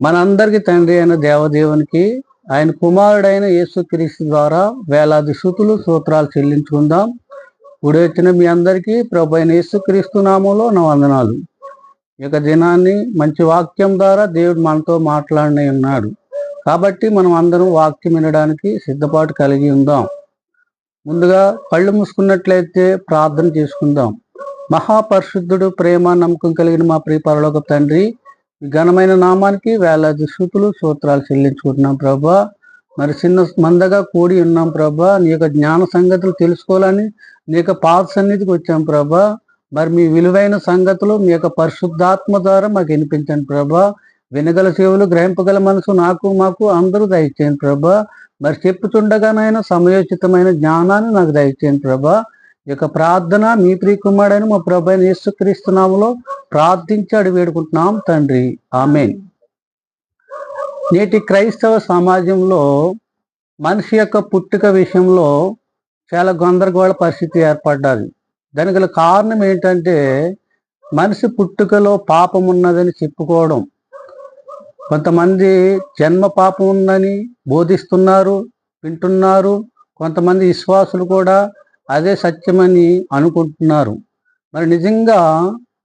మనందరికి తండ్రి అయిన దేవదేవునికి ఆయన కుమారుడైన యేసుక్రీస్తు ద్వారా వేలాది స్తుతులు స్తోత్రాలు చెల్లించుకుందాం. ఇప్పుడు వచ్చిన మీ అందరికీ ప్రభు అయిన యేసుక్రీస్తు నామంలో నా వందనాలు. ఈ దినాన్ని మంచి వాక్యం ద్వారా దేవుడు మనతో మాట్లాడి ఉన్నాడు కాబట్టి మనం అందరం వాక్యం వినడానికి సిద్ధపాటు కలిగి ఉందాం. ముందుగా కళ్ళు మూసుకున్నట్లయితే ప్రార్థన చేసుకుందాం. మహాపరిశుద్ధుడు, ప్రేమ నమ్మకం కలిగిన మా ప్రియ పరలోక తండ్రి, ఘనమైన నామానికి వేలాది స్తుతులు స్తోత్రాలు చెల్లించుకుంటున్నాం ప్రభా. మరి చిన్న మందగా కూడి ఉన్నాం ప్రభా. నీ యొక్క జ్ఞాన సంగతులు తెలుసుకోవాలని నీ యొక్క పాద సన్నిధికి వచ్చాం ప్రభా. మరి మీ విలువైన సంగతులు మీ యొక్క పరిశుద్ధాత్మ ద్వారా మాకు వినిపించండి ప్రభా. వినగల చెవులు, గ్రహింపగల మనసు మాకు అందరూ దయచేయండి ప్రభా. మరి చెప్పుచుండగానైనా సమయోచితమైన జ్ఞానాన్ని నాకు దయచేయండి ప్రభా. ఈ యొక్క ప్రార్థన మీ ప్రియ కుమారుడైన మా ప్రభు అయిన యేసుక్రీస్తు నామములో ప్రార్థించి అడిగి వేడుకుంటున్నాం తండ్రి, ఆమేన్. నేటి క్రైస్తవ సమాజంలో మనిషి యొక్క పుట్టుక విషయంలో చాలా గందరగోళ పరిస్థితి ఏర్పడ్డది. దానికి గల కారణం ఏంటంటే మనిషి పుట్టుకలో పాపం ఉన్నదని చెప్పుకోవడం. కొంతమంది జన్మ పాపం ఉందని బోధిస్తున్నారు, వింటున్నారు. కొంతమంది విశ్వాసులు కూడా అదే సత్యమని అనుకుంటున్నారు. మరి నిజంగా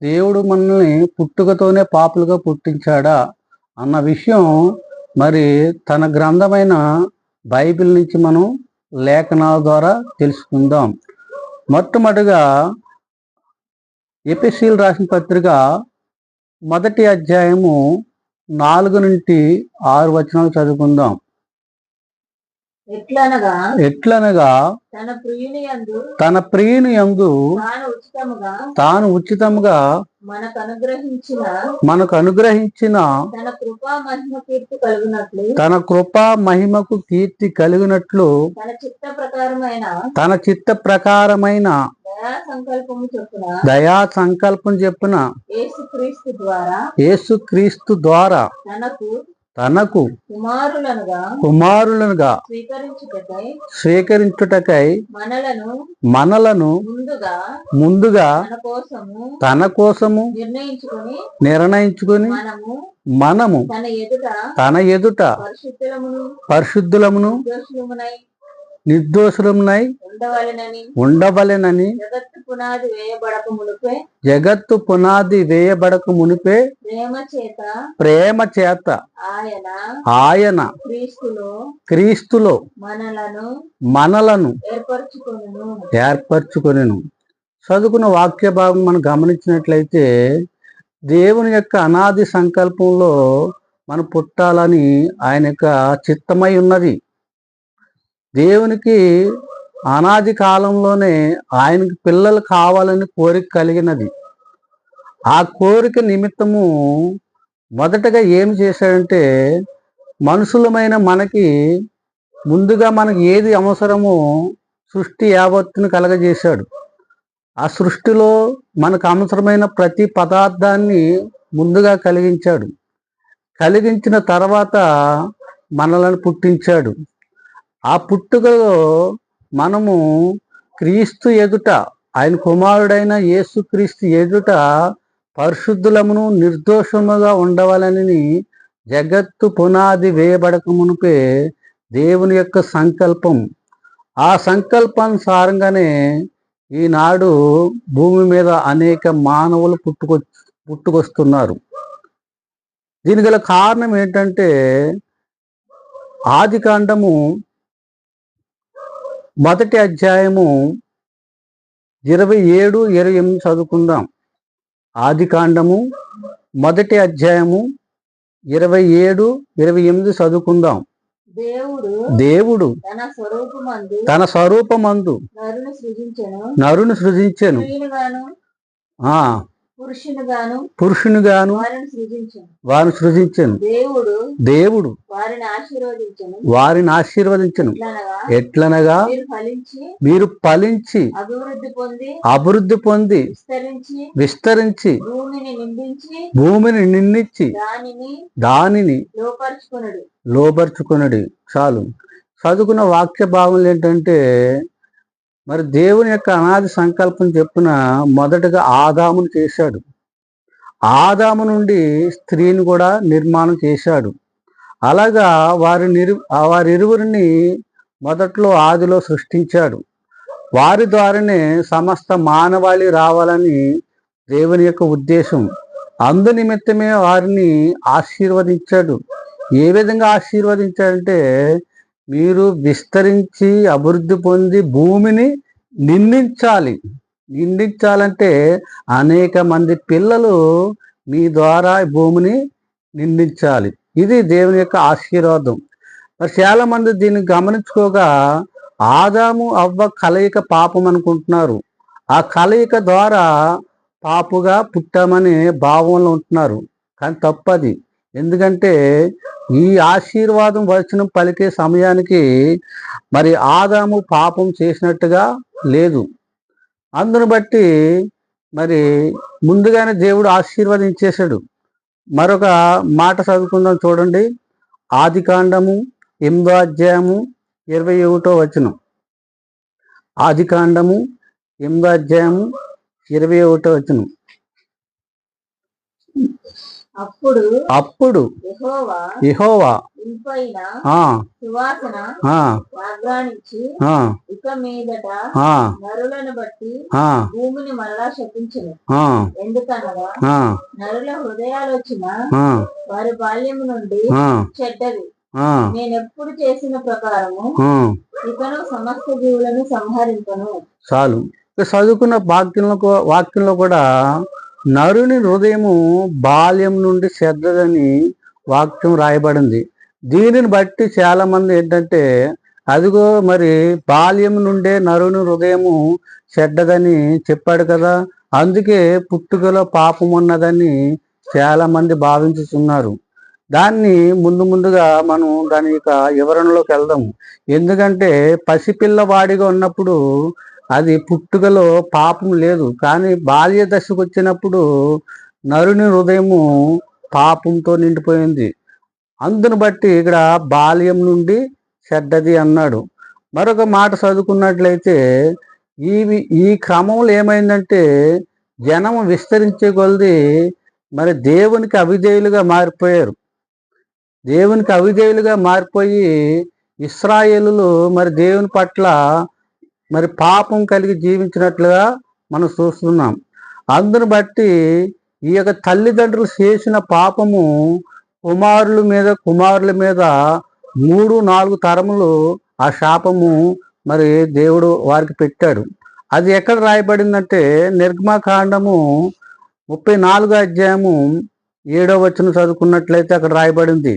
దేవుడు మనల్ని పుట్టుకతోనే పాపులుగా పుట్టించాడా అన్న విషయం మరి తన గ్రంథమైన బైబిల్ నుంచి మనం లేఖనాల ద్వారా తెలుసుకుందాం. మొట్టమొదటిగా ఎఫెసీయులు రాసిన పత్రిక 1వ అధ్యాయము 4 నుండి 6 వచనాలు చదువుకుందాం. ఎట్లనగా తన ప్రియుని యందు తాను ఉచితముగా మనకు అనుగ్రహించిన తన కృపా మహిమకు కీర్తి కలిగినట్లు తన చిత్త ప్రకారమైన దయా సంకల్పం చెప్పున యేసుక్రీస్తు ద్వారా తనకు కుమారులనుగా స్వీకరించుటకై మనలను ముందుగా తన కోసము నిర్ణయించుకొని మనము తన ఎదుట పరిశుద్ధులమును నిర్దోషులమునై ఉండవలెనని జగత్తు పునాది వేయబడక మునిపే ప్రేమ చేత ఆయన క్రీస్తులో మనలను ఏర్పరచుకొనెను. చదువుకున్న వాక్య భాగం మనం గమనించినట్లయితే దేవుని యొక్క అనాది సంకల్పంలో మనం పుట్టాలని ఆయన యొక్క చిత్తమై ఉన్నది. దేవునికి అనాది కాలంలోనే ఆయనకి పిల్లలు కావాలని కోరిక కలిగినది. ఆ కోరిక నిమిత్తము మొదటగా ఏం చేశాడంటే మనుషులమైన మనకి ముందుగా మనకి ఏది అవసరమో సృష్టి యావత్తును కలగజేశాడు. ఆ సృష్టిలో మనకు అవసరమైన ప్రతి పదార్థాన్ని ముందుగా కలిగించాడు. కలిగించిన తర్వాత మనలను పుట్టించాడు. ఆ పుట్టుకలో మనము క్రీస్తు ఎదుట, ఆయన కుమారుడైన యేసుక్రీస్తు ఎదుట పరిశుద్ధులమును నిర్దోషముగా ఉండవాలని జగత్తు పునాది వేయబడక మునిపే దేవుని యొక్క సంకల్పం. ఆ సంకల్పానుసారంగానే ఈనాడు భూమి మీద అనేక మానవులు పుట్టుకొస్తున్నారు. దీనికి గల కారణం ఏంటంటే ఆదికాండము 1వ అధ్యాయము 27, 28 చదువుకుందాం. ఆదికాండము 1వ అధ్యాయము 27, 28 చదువుకుందాం. దేవుడు తన స్వరూపమందు నరుని సృజించెను, పురుషునిగాను వారిని సృజించెను. దేవుడు వారిని ఆశీర్వదించెను. ఎట్లనగా మీరు ఫలించి అభివృద్ధి పొంది విస్తరించి భూమిని నిండించి దానిని లోపరుచుకొనుడి. చాలు. చదువుకున్న వాక్య భావనలు ఏంటంటే మరి దేవుని యొక్క అనాది సంకల్పం చెప్పున మొదటగా ఆదామును చేశాడు. ఆదాము నుండి స్త్రీని కూడా నిర్మాణం చేశాడు. అలాగా వారిరువురిని మొదట్లో ఆదిలో సృష్టించాడు. వారి ద్వారానే సమస్త మానవాళి రావాలని దేవుని యొక్క ఉద్దేశం. అందు నిమిత్తమే వారిని ఆశీర్వదించాడు. ఏ విధంగా ఆశీర్వదించాడంటే, మీరు విస్తరించి అభివృద్ధి పొంది భూమిని నిందించాలి. నిందించాలంటే అనేక మంది పిల్లలు మీ ద్వారా భూమిని నిందించాలి. ఇది దేవుని యొక్క ఆశీర్వాదం. మరి చాలా మంది దీన్ని గమనించుకోగా ఆదాము అవ్వ కలయిక పాపం అనుకుంటున్నారు. ఆ కలయిక ద్వారా పాపుగా పుట్టామని భావంలో ఉంటున్నారు. కానీ తప్పది. ఎందుకంటే ఈ ఆశీర్వాదం వచనం పలికే సమయానికి మరి ఆదాము పాపం చేసినట్టుగా లేదు. అందును బట్టి మరి ముందుగానే దేవుడు ఆశీర్వదించేశాడు. మరొక మాట చదువుకుందాం, చూడండి. ఆదికాండము 8వ అధ్యాయము 21వ వచనం. ఆదికాండము 8వ అధ్యాయము 21వ వచనం. అప్పుడు యెహోవా ఇక మీదట నరులను బట్టి భూమిని మరలా శపించును. ఎందుకనగా నరుల హృదయాలోచన వారి బాల్యము నుండి చెడ్డది. నేనెప్పుడు చేసిన ప్రకారము ఇకను సమస్త జీవులను సంహరింపను. చాలు. చదువుకున్న వాక్యంలో కూడా నరుని హృదయము బాల్యం నుండి చెడ్డదని వాక్యం రాయబడింది. దీనిని బట్టి చాలా మంది ఏంటంటే, అదిగో మరి బాల్యం నుండే నరుని హృదయము చెడ్డదని చెప్పాడు కదా, అందుకే పుట్టుకలో పాపం ఉన్నదని చాలా మంది భావించుతున్నారు. దాన్ని ముందుగా మనం దాని యొక్క వివరణలోకి వెళ్దాము. ఎందుకంటే పసిపిల్లవాడిగా ఉన్నప్పుడు అది పుట్టుకలో పాపం లేదు. కానీ బాల్య దశకు వచ్చినప్పుడు నరుని హృదయము పాపంతో నిండిపోయింది. అందును బట్టి ఇక్కడ బాల్యం నుండి చెడ్డది అన్నాడు. మరొక మాట చదువుకున్నట్లయితే ఈ క్రమంలో ఏమైందంటే, జనం విస్తరించే కొలది మరి దేవునికి అవిధేయులుగా మారిపోయారు. దేవునికి అవిధేయులుగా మారిపోయి ఇశ్రాయేలులు మరి దేవుని పట్ల మరి పాపం కలిగి జీవించినట్లుగా మనం చూస్తున్నాం. అందును బట్టి ఈ యొక్క తల్లిదండ్రులు చేసిన పాపము కుమారుల మీద 3-4 తరములు ఆ శాపము మరి దేవుడు వారికి పెట్టాడు. అది ఎక్కడ రాయబడిందంటే, నిర్గమకాండము 34వ అధ్యాయము 7వ వచనం చదువుకున్నట్లయితే అక్కడ రాయబడింది.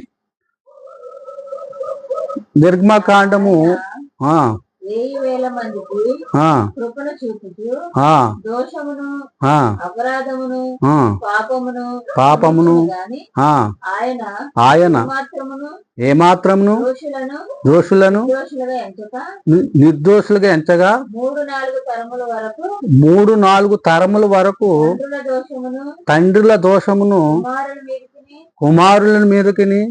నిర్గమకాండము 1000 మందికి కృపను చూపుతూ దోషమును అపరాధమును పాపమును ఆయన ఏమాత్రమును దోషులను నిర్దోషులుగా ఎంచగా 3-4 తరముల వరకు తండ్రుల దోషమును కుమారుల మీదకిని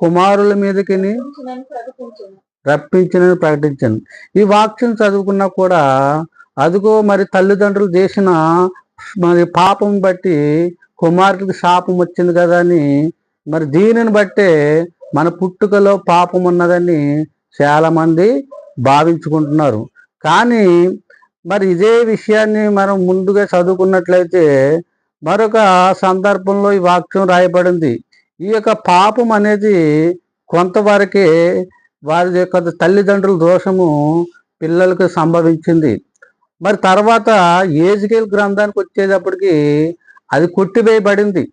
కుమారుల మీదకిని రప్పించినని ప్రకటించాను. ఈ వాక్యం చదువుకున్నా కూడా అదిగో మరి తల్లిదండ్రులు చేసిన మరి పాపం బట్టి కుమారుడికి శాపం వచ్చింది కదా అని, మరి దీనిని బట్టే మన పుట్టుకలో పాపం ఉన్నదని చాలా మంది భావించుకుంటున్నారు. కానీ మరి ఇదే విషయాన్ని మనం ముందుగా చదువుకున్నట్లయితే మరొక సందర్భంలో ఈ వాక్యం రాయబడింది. ఈ యొక్క పాపం అనేది కొంతవరకే వారి యొక్క తల్లిదండ్రుల దోషము పిల్లలకు సంభవించింది. మరి తర్వాత యెహెజ్కేలు గ్రంథానికి వచ్చేటప్పటికి అది కొట్టివేయబడింది.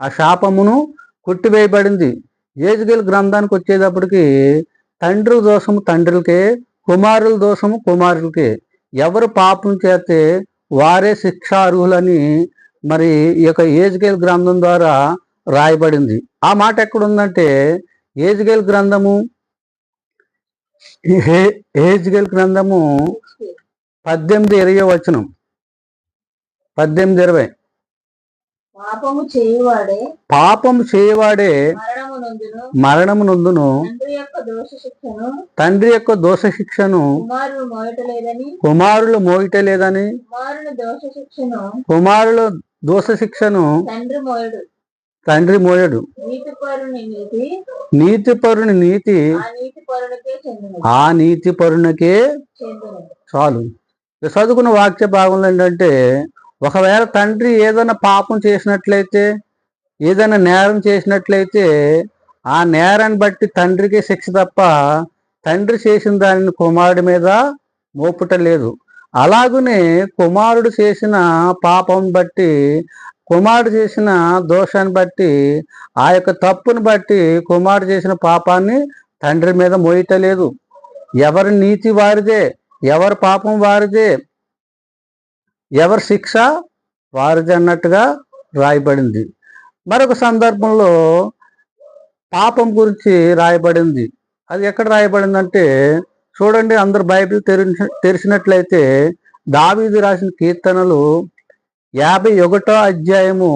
ఆ శాపమును కొట్టివేయబడింది. యెహెజ్కేలు గ్రంథానికి వచ్చేటప్పటికి తండ్రి దోషము తండ్రులకే, కుమారుల దోషము కుమారులకే. ఎవరు పాపం చేస్తే వారే శిక్షార్హులని మరి ఈ యొక్క యెహెజ్కేలు గ్రంథం ద్వారా రాయబడింది. ఆ మాట ఎక్కడుందంటే, యెహెజ్కేలు గ్రంథము 18:20 వచనం. 18:20 పాపము చేయువాడే మరణము నొందును. తండ్రి యొక్క దోష శిక్షను కుమారులు మోయటలేదని కుమారుల దోష శిక్షను తండ్రి మోయడు. నీతిపరుని నీతి ఆ నీతిపరునికే చాలు. చదువుకున్న వాక్య భాగంలో ఏంటంటే, ఒకవేళ తండ్రి ఏదైనా పాపం చేసినట్లయితే, ఏదైనా నేరం చేసినట్లయితే, ఆ నేరాన్ని బట్టి తండ్రికి శిక్ష తప్ప తండ్రి చేసిన దానిని కుమారుడి మీద మోపుటలేదు. అలాగనే కుమారుడు చేసిన పాపం బట్టి, కుమారుడు చేసిన దోషాన్ని బట్టి, ఆ యొక్క తప్పును బట్టి కుమారుడు చేసిన పాపాన్ని తండ్రి మీద మోయటలేదు. ఎవరి నీతి వారిదే, ఎవరి పాపం వారిదే, ఎవరి శిక్ష వారిదే అన్నట్టుగా రాయబడింది. మరొక సందర్భంలో పాపం గురించి రాయబడింది. అది ఎక్కడ రాయబడిందంటే చూడండి, అందరు బైబిల్ తెరిచినట్లయితే దావీదు రాసిన కీర్తనలు 51వ అధ్యాయము,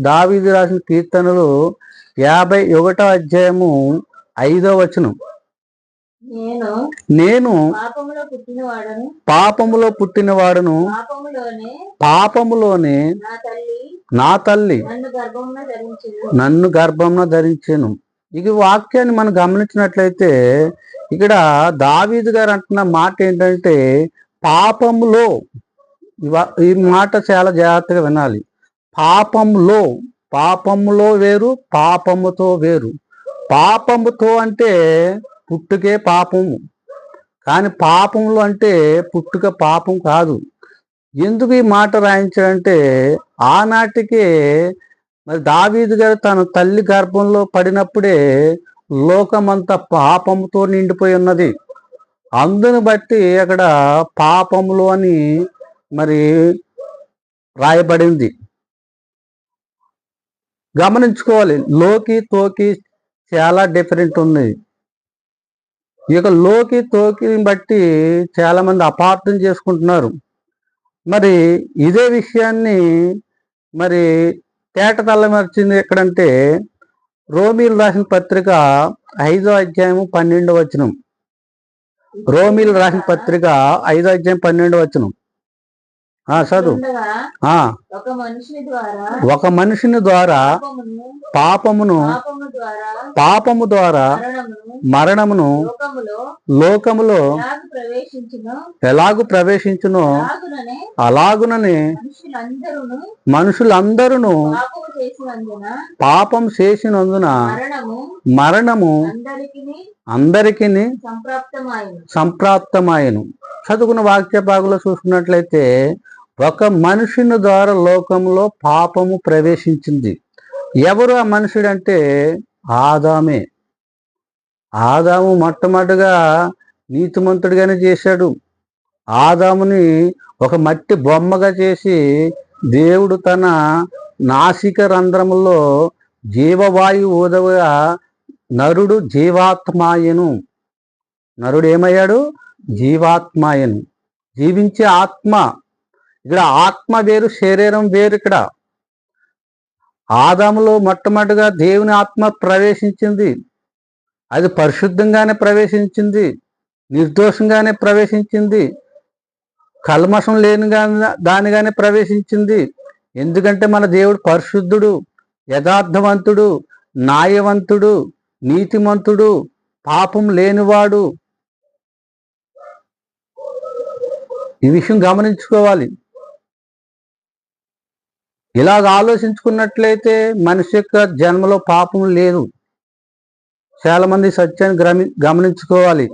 దావీదు రాసిన కీర్తనలు 51వ అధ్యాయము 5వ వచనం. నేను పాపములో పుట్టినవాడను, పాపములోనే నా తల్లి నన్ను గర్భంలో ధరించెను. ఈ వాక్యాన్ని మనం గమనించినట్లయితే ఇక్కడ దావీదు గారు అంటున్న మాట ఏంటంటే, పాపములో, ఈ మాట చాలా జాగ్రత్తగా వినాలి. పాపములో వేరు, పాపముతో వేరు. పాపముతో అంటే పుట్టుకే పాపము, కానీ పాపములు అంటే పుట్టుక పాపం కాదు. ఎందుకు ఈ మాట రాయించాడంటే, ఆనాటికే మరి దావీదు గారు తన తల్లి గర్భంలో పడినప్పుడే లోకమంతా పాపముతో నిండిపోయి ఉన్నది. అందుని బట్టి అక్కడ పాపములు అని మరి రాయబడింది. గమనించుకోవాలి, లోకి తోకి చాలా డిఫరెంట్ ఉంది. ఈ యొక్క లోకి తోకిని బట్టి చాలా మంది అపార్థం చేసుకుంటున్నారు. మరి ఇదే విషయాన్ని మరి తేటతల్లమర్చింది ఎక్కడంటే, రోమీలు రాసిన పత్రిక 5వ అధ్యాయము 12వ వచనం. రోమీలు రాసిన పత్రిక 5వ అధ్యాయం 12వ వచనం చదువు. ఒక మనిషిని ద్వారా పాపము ద్వారా మరణమును లోకములో ఎలాగు ప్రవేశించునో అలాగుననే మనుషులందరూ పాపం చేసినందున మరణము అందరికీ సంప్రాప్తమాయను. చదువుకున్న వాక్య భాగంలో చూసుకున్నట్లయితే, ఒక మనుషుని ద్వారా లోకంలో పాపము ప్రవేశించింది. ఎవరు ఆ మనుషుడు అంటే ఆదామే. ఆదాము మొట్టమొదటిగా నీతిమంతుడిగానే చేశాడు. ఆదాముని ఒక మట్టి బొమ్మగా చేసి దేవుడు తన నాసిక రంధ్రములో జీవవాయువు ఊదగా నరుడు జీవాత్మాయను. నరుడు ఏమయ్యాడు? జీవాత్మాయను, జీవించే ఆత్మ. ఇక్కడ ఆత్మ వేరు, శరీరం వేరు. ఇక్కడ ఆదాములో మొట్టమొదటిగా దేవుని ఆత్మ ప్రవేశించింది. అది పరిశుద్ధంగానే ప్రవేశించింది, నిర్దోషంగానే ప్రవేశించింది, కల్మషం లేని దానిగానే ప్రవేశించింది. ఎందుకంటే మన దేవుడు పరిశుద్ధుడు, యథార్థవంతుడు, న్యాయవంతుడు, నీతిమంతుడు, పాపం లేనివాడు. ఈ విషయం గమనించుకోవాలి. ఇలాగ ఆలోచించుకున్నట్లయితే మనిషి యొక్క జన్మలో పాపం లేదు. చాలా మంది సత్యాన్ని గమనించుకోవాలి.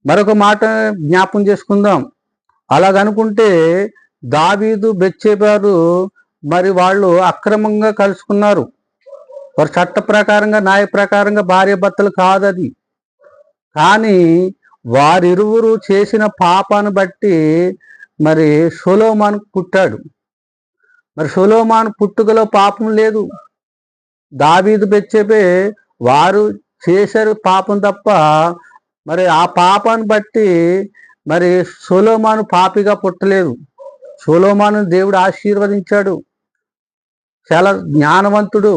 మరొక మాట జ్ఞాపం చేసుకుందాం. అలాగనుకుంటే దావీదు బెత్షెబారు మరి వాళ్ళు అక్రమంగా కలుసుకున్నారు. వారు చట్ట ప్రకారంగా, న్యాయ ప్రకారంగా భార్య భర్తలు కాదు అది. కానీ వారిరువురు చేసిన పాపాన్ని బట్టి మరి సొలొమోను పుట్టాడు. మరి సొలొమోను పుట్టుకలో పాపం లేదు. దావీదు బెత్షెబే వారు చేశారు పాపం తప్ప, మరి ఆ పాపాన్ని బట్టి మరి సొలొమోను పాపిగా పుట్టలేదు. సొలొమోను దేవుడు ఆశీర్వదించాడు. చాలా జ్ఞానవంతుడు.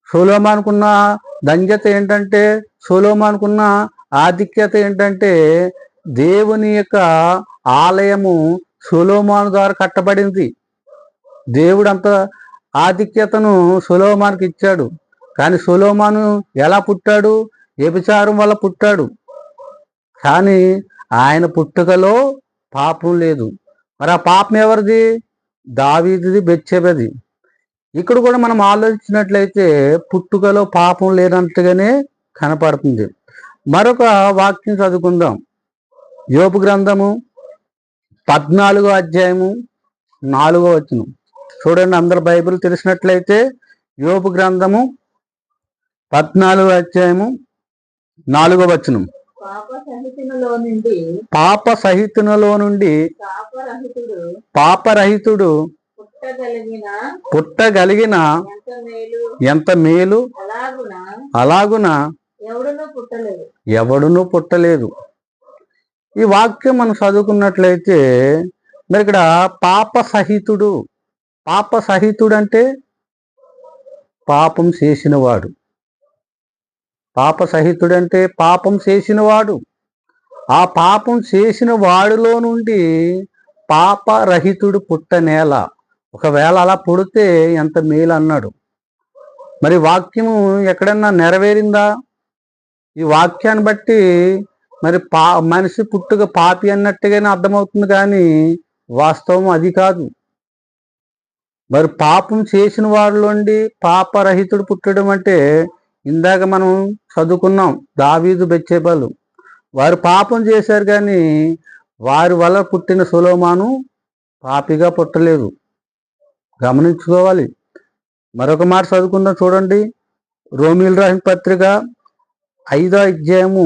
సొలొమోనుకున్న ధన్యత ఏంటంటే, సొలొమోనుకున్న ఆధిక్యత ఏంటంటే, దేవుని యొక్క ఆలయము సొలొమోను ద్వారా కట్టబడింది. దేవుడు అంత ఆధిక్యతను సొలొమోనుకి ఇచ్చాడు. కానీ సొలొమోను ఎలా పుట్టాడు? వ్యభిచారం వల్ల పుట్టాడు. కానీ ఆయన పుట్టుకలో పాపం లేదు. మరి ఆ పాపం ఎవరిది? దావీదుది, బెత్షెబది. ఇక్కడ కూడా మనం ఆలోచించినట్లయితే పుట్టుకలో పాపం లేనట్టుగానే కనపడుతుంది. మరొక వాక్యం చదువుకుందాం. యోబు గ్రంథము 14వ అధ్యాయము 4వ వచనం. చూడండి, అందరు బైబిల్ తెలిసినట్లయితే యోబు గ్రంథము 14వ అధ్యాయము 4వ వచనం. పాప సహితునిలో నుండి పాపరహితుడు పుట్టగలిగిన ఎంత మేలు, అలాగున ఎవడును పుట్టలేదు. ఈ వాక్యం మనం చదువుకున్నట్లయితే మరి ఇక్కడ పాప సహితుడు అంటే పాపం చేసినవాడు. పాప సహితుడు అంటే పాపం చేసినవాడు. ఆ పాపం చేసిన వాడిలో నుండి పాపరహితుడు పుట్టనేల. ఒకవేళ అలా పుడితే ఎంత మేలు అన్నాడు. మరి వాక్యము ఎక్కడన్నా నెరవేరిందా? ఈ వాక్యాన్ని బట్టి మరి మనిషి పుట్టుక పాపి అన్నట్టుగానే అర్థమవుతుంది, కానీ వాస్తవం అది కాదు. మరి పాపం చేసిన వారిలోండి పాపరహితుడు పుట్టడం అంటే ఇందాక మనం చదువుకున్నాం, దావీదు, బెత్షెబలు వారు పాపం చేశారు, కానీ వారి వల్ల పుట్టిన సొలొమోను పాపిగా పుట్టలేదు. గమనించుకోవాలి. మరొక మాట చదువుకుందాం, చూడండి. రోమీయులు రాసిన పత్రిక 5వ అధ్యాయము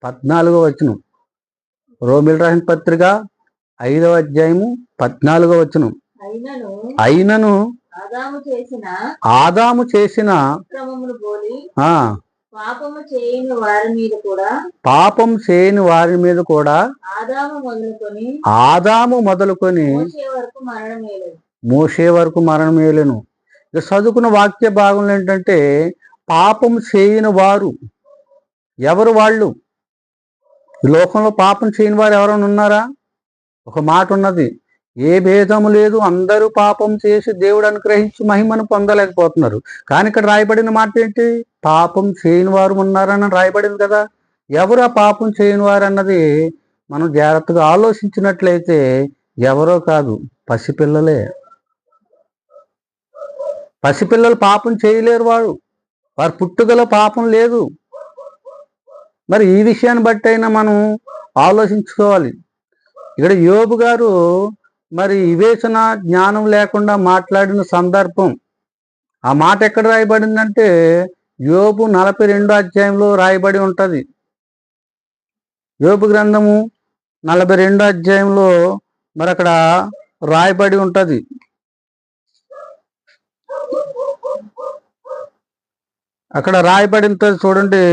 14వ వచనం. రోమీయులు రాసిన పత్రిక 5వ అధ్యాయము 14వ వచనం. అయినను ఆదాము చేసిన పాపము చేయని వారి మీద కూడా ఆదాము మొదలుకొని మోషే వరకు మరణమేలను. ఇక చదువుకున్న వాక్య భాగంలో ఏంటంటే, పాపం చేయని వారు ఎవరు? వాళ్ళు ఈ లోకంలో పాపం చేయని వారు ఎవరైనా ఉన్నారా? ఒక మాట ఉన్నది, ఏ భేదము లేదు, అందరూ పాపం చేసి దేవుడు అనుగ్రహించి మహిమను పొందలేకపోతున్నారు. కానీ ఇక్కడ రాయబడిన మాట ఏంటి? పాపం చేయని వారు ఉన్నారని రాయబడింది కదా. ఎవరు ఆ పాపం చేయని వారు అన్నది మనం జాగ్రత్తగా ఆలోచించినట్లయితే ఎవరో కాదు, పసిపిల్లలే. పసిపిల్లలు పాపం చేయలేరు. వారి పుట్టుకలో పాపం లేదు. మరి ఈ విషయాన్ని బట్టి అయినా మనం ఆలోచించుకోవాలి. ఇక్కడ యోబు గారు మరి వివేచన జ్ఞానం లేకుండా మాట్లాడిన సందర్భం, ఆ మాట ఎక్కడ రాయబడిందంటే యోబు 42వ అధ్యాయంలో రాయబడి ఉంటది. యోబు గ్రంథము 42వ అధ్యాయంలో మరి అక్కడ రాయబడి ఉంటది. అక్కడ రాయబడి ఉంటుంది, చూడండి.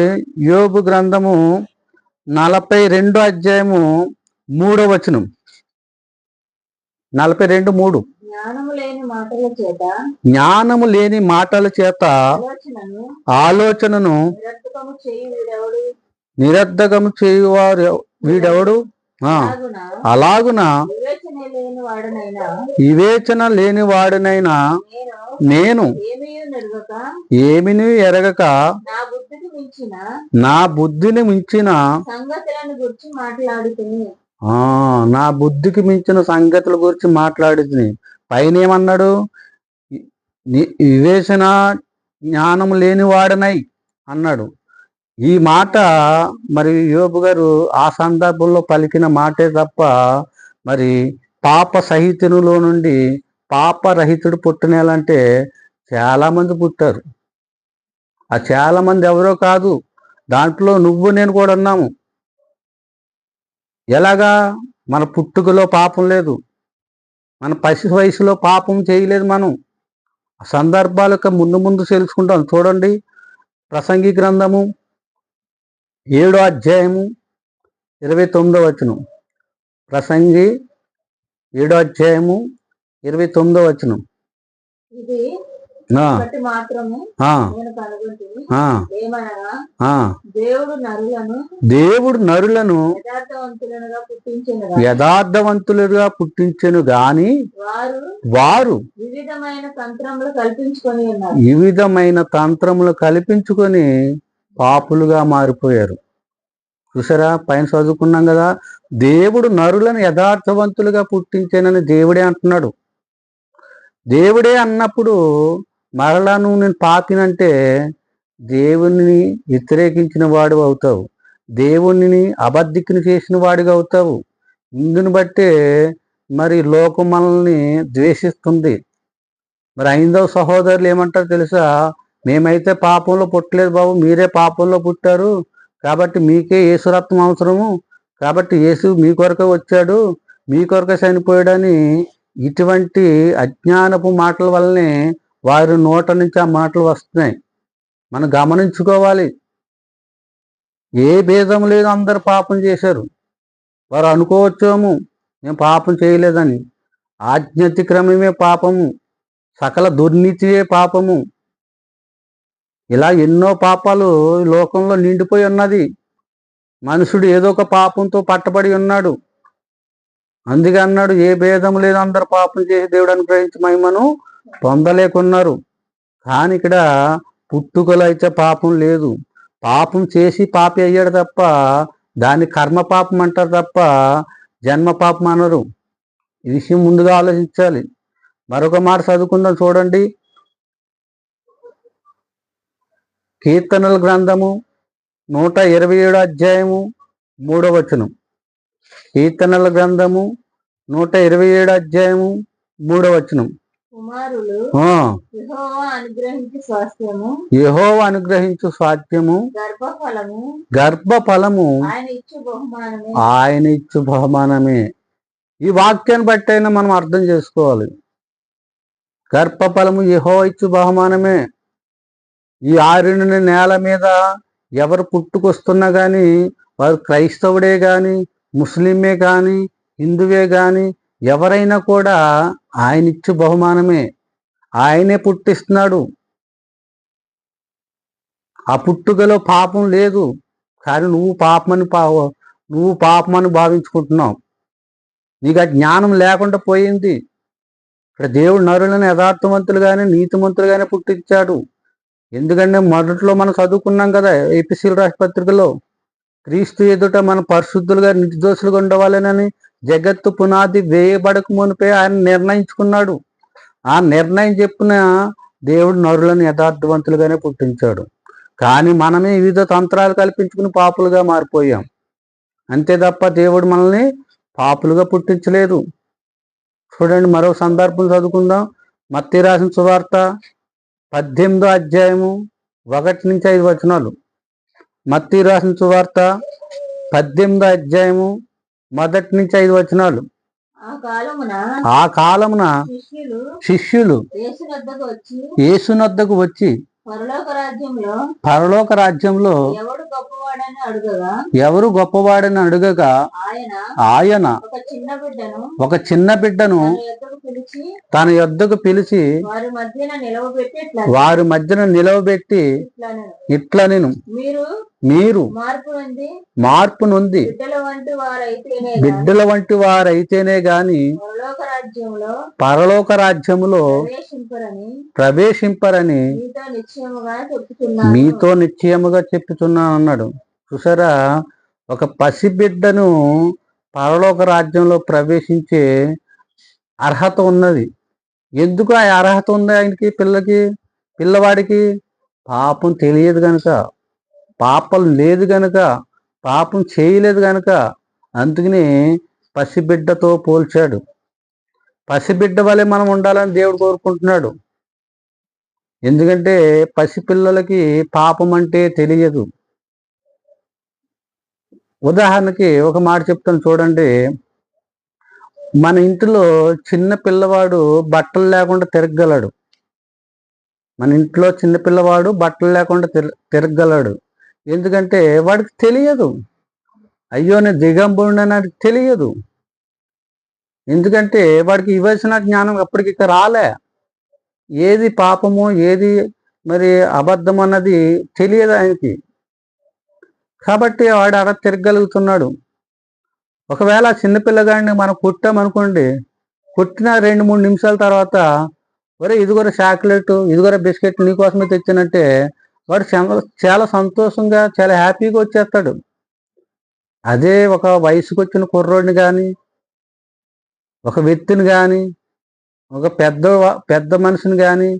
యోబు గ్రంథము 42వ అధ్యాయము 3వ వచనం. 42:3. జ్ఞానము లేని మాటల చేత ఆలోచనను నిరర్ధకము చేయువారు వీడెవడు? అలాగున వివేచన లేని వాడినైనా నేను ఏమిని ఎరగక నా బుద్ధిని మించిన నా బుద్ధికి మించిన సంగతుల గురించి మాట్లాడింది. పైన ఏమన్నాడు? వివేచన జ్ఞానం లేని వాడనై అన్నాడు. ఈ మాట మరి యోబు గారు ఆ సందర్భంలో పలికిన మాటే తప్ప మరి పాప సహితునిలో నుండి పాపరహితుడు పుట్టినేలంటే చాలా మంది పుట్టారు. ఆ చాలా మంది ఎవరో కాదు, దాంట్లో నువ్వు నేను కూడా ఉన్నాము. ఎలాగా? మన పుట్టుకలో పాపం లేదు, మన పసి వయసులో పాపం చేయలేదు. మనం ఆ సందర్భాలకు ముందు తెలుసుకుంటాం. చూడండి, ప్రసంగి గ్రంథము 7వ అధ్యాయము 29వ వచనం. ప్రసంగి 7వ అధ్యాయము 29వ వచనం. ఇది ఆ, ఒకటి మాత్రము ఆ, నేను కనుగొంటిని. ఆ, ఏమనగా ఆ. దేవుడు నరులను యథార్థవంతులుగా పుట్టించెను గాని వారు వివిధమైన తంత్రములు కల్పించుకొని పాపులుగా మారిపోయారు. చూసారా, పైన చదువుకున్నాం కదా, దేవుడు నరులను యథార్థవంతులుగా పుట్టించానని దేవుడే అంటున్నాడు. దేవుడే అన్నప్పుడు మరలా నువ్వు నేను పాపినంటే దేవుణ్ణి వ్యతిరేకించిన వాడు అవుతావు, దేవుణ్ణి అబద్ధికుని చేసిన వాడిగా అవుతావు. ఇందుని బట్టే మరి లోకం మనల్ని ద్వేషిస్తుంది. మరి 5వ సహోదరులు ఏమంటారు తెలుసా? మేమైతే పాపంలో పుట్టలేదు బాబు, మీరే పాపంలో పుట్టారు, కాబట్టి మీకే యేసు రక్తం అవసరము, కాబట్టి యేసు మీ కొరకే వచ్చాడు, మీ కొరకే చనిపోయాడని ఇటువంటి అజ్ఞానపు మాటల వల్లనే వారి నోట నుంచి ఆ మాటలు వస్తున్నాయి. మనం గమనించుకోవాలి. ఏ భేదం లేదు, అందరు పాపం చేశారు. వారు అనుకోవచ్చేమో మేము పాపం చేయలేదని. ఆజ్ఞాతిక్రమమే పాపము, సకల దుర్నీతియే పాపము. ఇలా ఎన్నో పాపాలు లోకంలో నిండిపోయి ఉన్నది. మనుషుడు ఏదో ఒక పాపంతో పట్టబడి ఉన్నాడు. అందుకే అన్నాడు, ఏ భేదం లేదు, అందరు పాపం చేసి దేవుడు అనుగ్రహించి మహిమను పొందలేకున్నారు. కానీ ఇక్కడ పుట్టుకలో అయితే పాపం లేదు. పాపం చేసి పాపి అయ్యాడు తప్ప దాన్ని కర్మ పాపం అంటారు తప్ప జన్మ పాపం అనరు. ఈ విషయం ముందుగా ఆలోచించాలి. మరొక మాట చదువుకుందాం, చూడండి. కీర్తనల గ్రంథము 127 అధ్యాయము 3వ వచనం. కీర్తనల గ్రంథము 127 అధ్యాయము 3వ వచనం. యెహోవా అనుగ్రహించు స్వాస్థ్యము గర్భఫలము ఆయన ఇచ్చు బహుమానమే. ఈ వాక్యాన్ని బట్టి అయినా మనం అర్థం చేసుకోవాలి. గర్భఫలము యెహోవా ఇచ్చు బహుమానమే. ఈ ఆరుని నేల మీద ఎవరు పుట్టుకొస్తున్నా కానీ, వారు క్రైస్తవుడే కానీ, ముస్లిమే కానీ, హిందువే కానీ, ఎవరైనా కూడా ఆయన ఇచ్చు బహుమానమే. ఆయనే పుట్టిస్తున్నాడు. ఆ పుట్టుకలో పాపం లేదు, కానీ నువ్వు పాపమని భావించుకుంటున్నావు. నీకు ఆ జ్ఞానం లేకుండా పోయింది. ఇక్కడ దేవుడు నరులను యథార్థవంతులుగానే నీతిమంతులుగానే పుట్టించాడు. ఎందుకంటే మొదట్లో మనం చదువుకున్నాం కదా, ఎపిసీల రాశి పత్రికలో, క్రీస్తు ఎదుట మన పరిశుద్ధులుగా నిర్దోషులుగా ఉండవాలని జగత్తు పునాది వేయబడక మునిపే ఆయన నిర్ణయించుకున్నాడు. ఆ నిర్ణయం చెప్పిన దేవుడు నరులను యథార్థవంతులుగానే పుట్టించాడు. కానీ మనమే వివిధ తంత్రాలు కల్పించుకుని పాపులుగా మారిపోయాం. అంతే తప్ప దేవుడు మనల్ని పాపులుగా పుట్టించలేదు. చూడండి, మరో సందర్భం చదువుకుందాం. మత్తయి రాసిన సువార్త 18వ అధ్యాయము 1 నుంచి 5 వచనాలు. మత్తయి రాసిన సువార్త 18వ అధ్యాయము 1 నుంచి 5 వచనాలు. ఆ కాలమున శిష్యులు యేసునొద్దకు వచ్చి పరలోక రాజ్యంలో ఎవరు గొప్పవాడని అడుగగా ఆయన ఒక చిన్న బిడ్డను తన యొద్దకు పిలిచి వారి మధ్యన నిలవబెట్టి ఇట్లా, నేను మీరు మార్పు నొంది బిడ్డల వంటి వారైతేనే గాని పరలోక రాజ్యములో ప్రవేశింపరని మీతో నిశ్చయముగా చెప్పుచున్నాను అన్నాడు. చూసారా, ఒక పసిబిడ్డను పరలోక రాజ్యంలో ప్రవేశించే అర్హత ఉన్నది. ఎందుకు ఆ అర్హత ఉంది ఆయనకి? పిల్లవాడికి పాపం తెలియదు గనుక, పాపం లేదు గనుక, పాపం చేయలేదు గనుక, అందుకని పసిబిడ్డతో పోల్చాడు. పసిబిడ్డ వలె మనం ఉండాలని దేవుడు కోరుకుంటున్నాడు. ఎందుకంటే పసిపిల్లలకి పాపం అంటే తెలియదు. ఉదాహరణకి ఒక మాట చెప్తాను, చూడండి. మన ఇంటిలో చిన్న పిల్లవాడు బట్టలు లేకుండా తిరగగలడు. మన ఇంట్లో చిన్న పిల్లవాడు బట్టలు లేకుండా తిరగగలడు. ఎందుకంటే వాడికి తెలియదు, అయ్యో నేను దిగంబరుడని తెలియదు. ఎందుకంటే వాడికి ఇవ్వాల్సిన జ్ఞానం ఎప్పటికి రాలే. ఏది పాపము ఏది మరి అబద్ధం అన్నది తెలియదు ఆయనకి. కాబట్టి వాడు అలా తిరగలుగుతున్నాడు. ఒకవేళ ఆ చిన్నపిల్లగాడిని మనం కొట్టామనుకోండి, కొట్టిన 2-3 నిమిషాల తర్వాత ఒరే ఇదిగోరా చాక్లెట్, ఇదిగోరా బిస్కెట్ నీకోసమే తెచ్చానంటే వాడు చాలా సంతోషంగా చాలా హ్యాపీగా వచ్చేస్తాడు. అదే ఒక వయసుకు వచ్చిన కుర్రోడిని కానీ, ఒక వ్యక్తిని కానీ, ఒక పెద్ద మనిషిని కానీ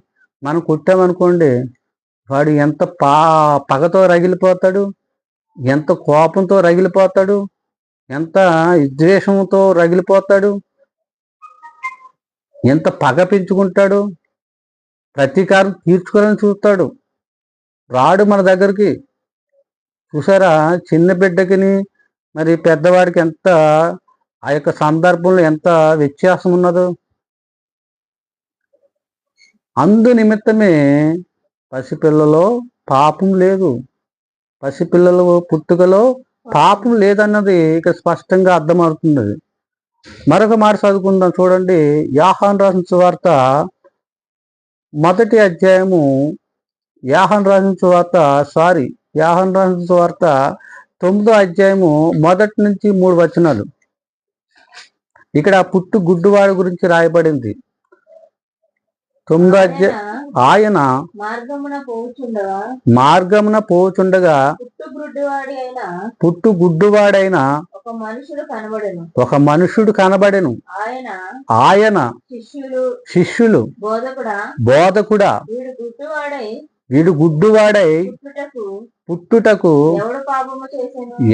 మనం కొట్టామనుకోండి, వాడు ఎంత పగతో రగిలిపోతాడు, ఎంత కోపంతో రగిలిపోతాడు, ఎంత విద్వేషంతో రగిలిపోతాడు, ఎంత పగ పెంచుకుంటాడు, ప్రతీకారం తీర్చుకోవాలని చూస్తాడు. రాడు మన దగ్గరికి. చూసారా చిన్న బిడ్డకిని మరి పెద్దవాడికి ఎంత ఆ యొక్క సందర్భంలో ఎంత వ్యత్యాసం ఉన్నదో. అందు నిమిత్తమే పసిపిల్లలో పాపం లేదు, పసిపిల్లల పుట్టుకలో పాపం లేదన్నది ఇక స్పష్టంగా అర్థమవుతుంది. మరొక మాట చదువుకుందాం చూడండి. యోహాను రాసిన సువార్త 1వ అధ్యాయము, యోహాను రాసిన సువార్త 9వ అధ్యాయము 1 నుంచి 3 వచనాలు. ఇక్కడ పుట్టు గుడ్డువాడి గురించి రాయబడింది. 9వ అధ్యాయం. ఆయన మార్గమున పోవుచుండగా పుట్టు గుడ్డువాడైన ఒక మనుషుడు కనబడెను. ఆయన శిష్యులు బోధకుడా వీడు గుడ్డువాడై పుట్టుటకు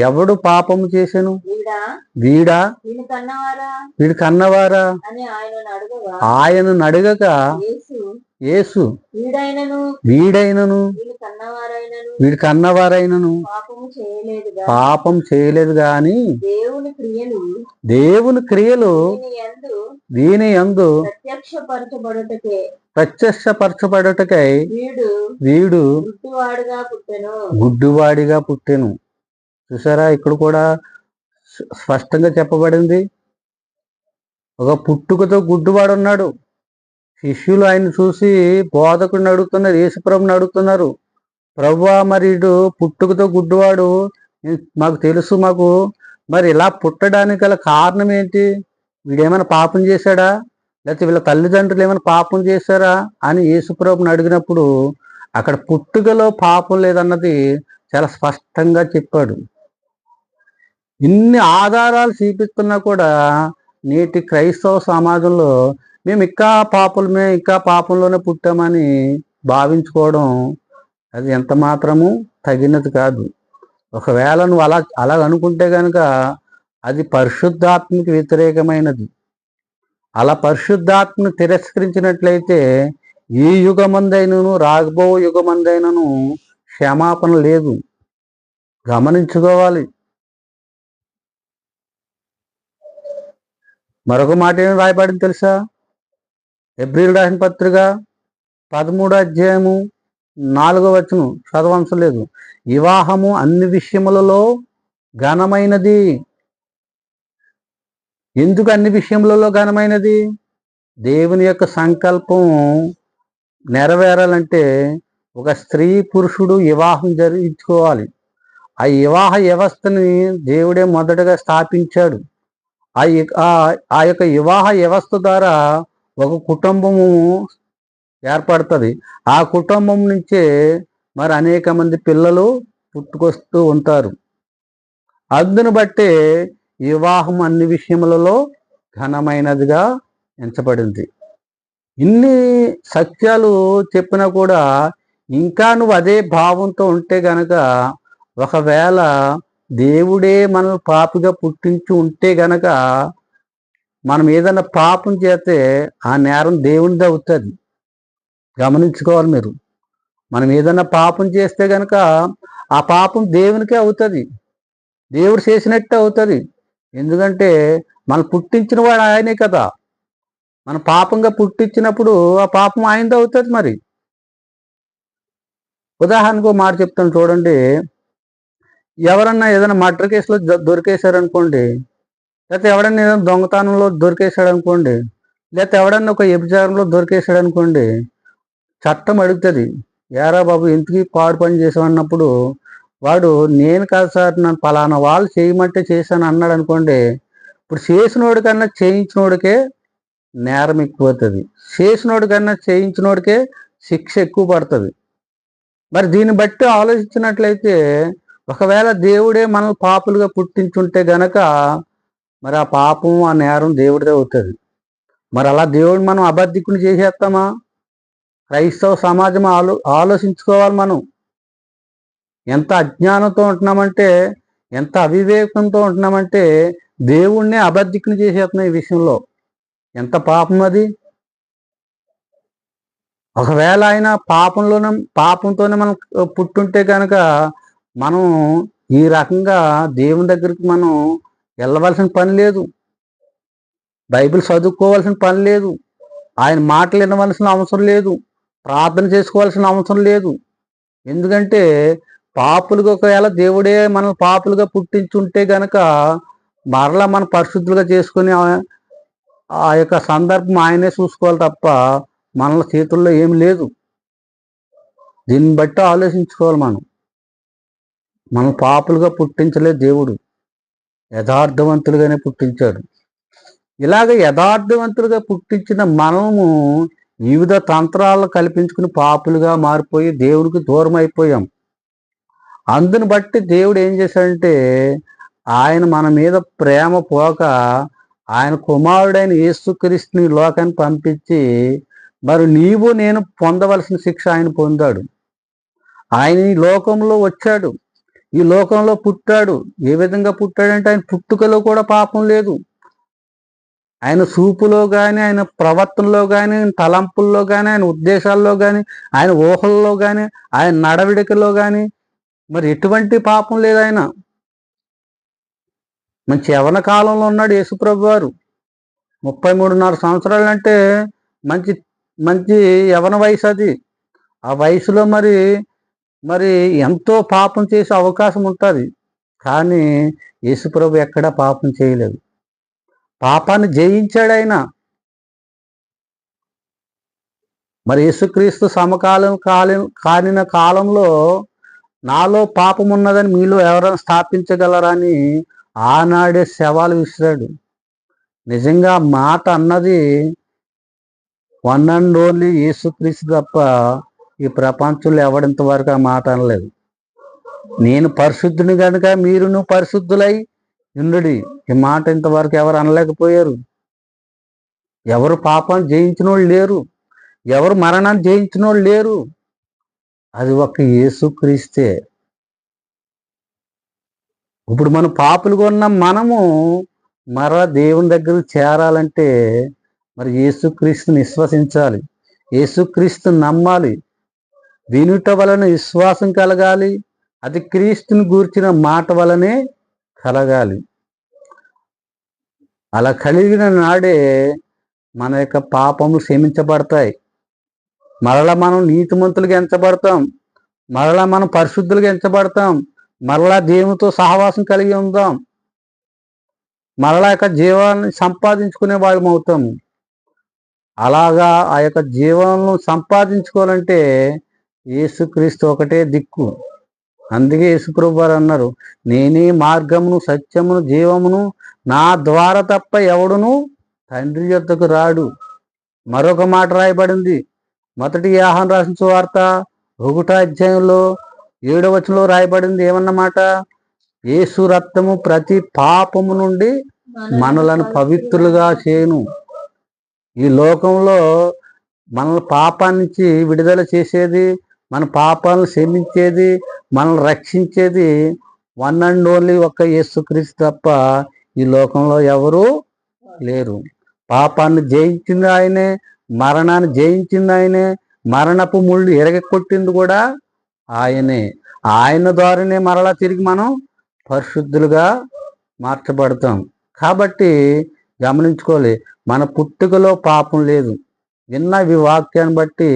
ఎవడు పాపము చేసెను, వీడు కన్నవారా ఆయనను అడగగా యేసు వీడైనను వీడు కన్నవారైనను పాపం చేయలేదు గాని దేవుని క్రియలు దీని యందు ప్రత్యక్షపరచబడుటకై వీడు గుడ్డివాడిగా పుట్టెను. చూసారా, ఇక్కడ కూడా స్పష్టంగా చెప్పబడింది. ఒక పుట్టుకతో గుడ్డివాడు ఉన్నాడు. శిష్యులు ఆయన చూసి బోధకుడిని అడుగుతున్నారు, యేసుప్రభుని అడుగుతున్నారు, ప్రభువా మరి వీడు పుట్టుకతో గుడ్డివాడు, మాకు తెలుసు, మాకు మరి ఇలా పుట్టడానికి గల కారణం ఏంటి, వీడేమైనా పాపం చేశాడా, లేకపోతే వీళ్ళ తల్లిదండ్రులు ఏమైనా పాపం చేశారా అని యేసుప్రభుని అడిగినప్పుడు అక్కడ పుట్టుకలో పాపం లేదన్నది చాలా స్పష్టంగా చెప్పాడు. ఇన్ని ఆధారాలు చూపిస్తున్నా కూడా నేటి క్రైస్తవ సమాజంలో మేము ఇంకా పాపంలోనే పుట్టామని భావించుకోవడం అది ఎంత మాత్రము తగినది కాదు. ఒకవేళ నువ్వు అలా అనుకుంటే కనుక అది పరిశుద్ధాత్మకి వ్యతిరేకమైనది. అలా పరిశుద్ధాత్మను తిరస్కరించినట్లయితే ఈ యుగమందైనను రాబో యుగమందైనను క్షమాపణ లేదు. గమనించుకోవాలి. మరొక మాట ఏం రాయబడింది తెలుసా? హెబ్రీయులకు రాసిన పత్రిక 13వ అధ్యాయము 4వ వచనం చదవవసరం లేదు. వివాహము అన్ని విషయములలో ఘనమైనది. ఎందుకు అన్ని విషయములలో ఘనమైనది? దేవుని యొక్క సంకల్పం నెరవేరాలంటే ఒక స్త్రీ పురుషుడు వివాహం జరిగించుకోవాలి. ఆ వివాహ వ్యవస్థని దేవుడే మొదటగా స్థాపించాడు. ఆ యొక్క వివాహ వ్యవస్థ ద్వారా ఒక కుటుంబము ఏర్పడుతుంది. ఆ కుటుంబం నుంచే మరి అనేక మంది పిల్లలు పుట్టుకొస్తూ ఉంటారు. అందును బట్టే వివాహం అన్ని విషయములలో ఘనమైనదిగా ఎంచబడింది. ఇన్ని సత్యాలు చెప్పినా కూడా ఇంకా నువ్వు అదే భావంతో ఉంటే గనక, ఒకవేళ దేవుడే మనం పాపిగా పుట్టించి ఉంటే గనక మనం ఏదైనా పాపం చేస్తే ఆ నేరం దేవునిది అవుతుంది. గమనించుకోవాలి మీరు. మనం ఏదైనా పాపం చేస్తే గనక ఆ పాపం దేవునికే అవుతుంది, దేవుడు చేసినట్టే అవుతుంది. ఎందుకంటే మనం పుట్టించిన వాడు ఆయనే కదా. మనం పాపంగా పుట్టించినప్పుడు ఆ పాపం ఆయనది అవుతుంది. మరి ఉదాహరణకు మాట చెప్తాను చూడండి. ఎవరన్నా ఏదైనా మర్డర్ కేసులో దొరికేశారనుకోండి, లేకపోతే ఎవడన్నా ఏదైనా దొంగతనంలో దొరికేశాడు అనుకోండి, లేకపోతే ఎవడన్నా ఒక వ్యభిచారంలో దొరికేశాడు అనుకోండి, చట్టం అడుగుతుంది, ఏరా బాబు ఎందుకు పాడు పని చేసామన్నప్పుడు వాడు నేను కాదు సార్ నన్ను పలానా వాళ్ళు చేయమంటే చేశాను అన్నాడు అనుకోండి, ఇప్పుడు చేసినోడి కన్నా చేయించినోడికే నేరం ఎక్కువవుతుంది, చేసినోడి కన్నా చేయించినోడికే శిక్ష ఎక్కువ పడుతుంది. మరి దీన్ని బట్టి ఆలోచించినట్లయితే ఒకవేళ దేవుడే మనల్ని పాపులుగా పుట్టించుంటే గనక మరి ఆ పాపం ఆ నేరం దేవుడిదే అవుతుంది. మరి అలా దేవుడు మనం అబద్ధికుని చేసేస్తామా? క్రైస్తవ సమాజం ఆలోచించుకోవాలి. మనం ఎంత అజ్ఞానంతో ఉంటున్నామంటే, ఎంత అవివేకంతో ఉంటున్నామంటే దేవుణ్ణి అబద్ధికుని చేసేస్తున్నాం ఈ విషయంలో. ఎంత పాపం అది! ఒకవేళ ఆయన పాపంతోనే మనం పుట్టుంటే కనుక మనం ఈ రకంగా దేవుని దగ్గరికి మనం వెళ్ళవలసిన పని లేదు, బైబిల్ చదువుకోవాల్సిన పని లేదు, ఆయన మాటలు వినవలసిన అవసరం లేదు, ప్రార్థన చేసుకోవాల్సిన అవసరం లేదు. ఎందుకంటే పాపులుగా ఒకవేళ దేవుడే మనం పాపులుగా పుట్టించుంటే గనక మరలా మనం పరిశుద్ధులుగా చేసుకుని ఆ యొక్క సందర్భం ఆయనే చూసుకోవాలి తప్ప మన చేతుల్లో ఏమి లేదు. దీన్ని బట్టి ఆలోచించుకోవాలి. మనం పాపులుగా పుట్టించలేదు, దేవుడు యథార్థవంతులుగానే పుట్టించాడు. ఇలాగ యథార్థవంతులుగా పుట్టించిన మనము వివిధ తంత్రాలను కల్పించుకుని పాపులుగా మారిపోయి దేవునికి దూరం అయిపోయాం. అందుని బట్టి దేవుడు ఏం చేశాడంటే ఆయన మన మీద ప్రేమ పోక ఆయన కుమారుడైన యేసుక్రీస్తుని లోకాన్ని పంపించి మరి నీవు నేను పొందవలసిన శిక్ష ఆయన పొందాడు. ఆయన ఈ లోకంలో వచ్చాడు, ఈ లోకంలో పుట్టాడు. ఏ విధంగా పుట్టాడంటే ఆయన పుట్టుకలో కూడా పాపం లేదు. ఆయన చూపులో కానీ, ఆయన ప్రవర్తనలో కానీ, తలంపుల్లో కానీ, ఆయన ఉద్దేశాల్లో కానీ, ఆయన ఊహల్లో కానీ, ఆయన నడవడికలో కానీ మరి ఎటువంటి పాపం లేదు. ఆయన మంచి యవ్వన కాలంలో ఉన్నాడు యేసుప్రభు వారు. 33.5 సంవత్సరాలు అంటే మంచి మంచి యవ్వన వయసు అది. ఆ వయసులో మరి మరి ఎంతో పాపం చేసే అవకాశం ఉంటుంది. కానీ యేసుప్రభు ఎక్కడా పాపం చేయలేదు, పాపాన్ని జయించాడు ఆయన. మరి యేసుక్రీస్తు కానిన కాలంలో నాలో పాపం ఉన్నదని మీలో ఎవరైనా స్థాపించగలరని ఆనాడే శవాలు విసిరాడు. నిజంగా మాట అన్నది వన్ అండ్ ఓన్లీ యేసుక్రీస్తు తప్ప ఈ ప్రపంచంలో ఎవడింతవరకు ఆ మాట అనలేదు. నేను పరిశుద్ధుని కనుక మీరును పరిశుద్ధులై ఉండుడి. ఈ మాట ఇంతవరకు ఎవరు అనలేకపోయారు. ఎవరు పాపాన్ని జయించిన వాళ్ళు లేరు, ఎవరు మరణాన్ని జయించిన వాళ్ళు లేరు. అది ఒక్క యేసుక్రీస్తే. ఇప్పుడు మనం పాపులుగా ఉన్న మనము మరలా దేవుని దగ్గరకు చేరాలంటే మరి యేసుక్రీస్తుని విశ్వసించాలి, యేసుక్రీస్తుని నమ్మాలి, వినుట వలన విశ్వాసం కలగాలి, అది క్రీస్తుని గూర్చిన మాట వలనే కలగాలి. అలా కలిగిన నాడే మన యొక్క పాపములు క్షమించబడతాయి. మరలా మనం నీతిమంతులుగా ఎంచబడతాం, మరలా మనం పరిశుద్ధులుగా ఎంచబడతాం, మరలా దేవునితో సహవాసం కలిగి ఉందాం, మరలా యొక్క జీవాన్ని సంపాదించుకునే వాళ్ళం అవుతాము. అలాగా ఆ యొక్క జీవాలను సంపాదించుకోవాలంటే యేసుక్రీస్తు ఒకటే దిక్కు. అందుకే యేసుప్రభు వారు అన్నారు, నేనే మార్గమును సత్యమును జీవమును, నా ద్వారా తప్ప ఎవడును తండ్రి యొద్దకు రాడు. మరొక మాట రాయబడింది, మొదటి యోహాను రాసిన సువార్త 1వ అధ్యాయంలో 7వ వచనంలో రాయబడింది. ఏమన్నమాట? యేసు రక్తము ప్రతి పాపము నుండి మనలను పవిత్రులుగా చేయును. ఈ లోకంలో మనల్ని పాపాన్నించి విడుదల చేసేది, మన పాపాలను క్షమించేది, మనల్ని రక్షించేది వన్ అండ్ ఓన్లీ ఒక్క యేసుక్రీస్తు తప్ప ఈ లోకంలో ఎవరూ లేరు. పాపాన్ని జయించింది ఆయనే, మరణాన్ని జయించింది ఆయనే, మరణపు ముళ్ళు ఎరగొట్టింది కూడా ఆయనే. ఆయన ద్వారానే మరలా తిరిగి మనం పరిశుద్ధులుగా మార్చబడతాం. కాబట్టి గమనించుకోవాలి, మన పుట్టుకలో పాపం లేదు. విన్న ఈ వాక్యాన్ని బట్టి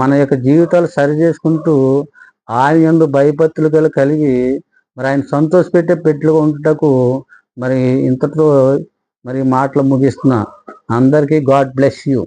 మన యొక్క జీవితాలు సరి చేసుకుంటూ ఆయన యందు భయభక్తులు కలిగి మరి ఆయన సంతోషపెట్టే పెట్టులుగా ఉంటుటకు మరి ఇంతటితో మరి మాటలు ముగిస్తున్నా. అందరికీ గాడ్ బ్లెస్ యూ.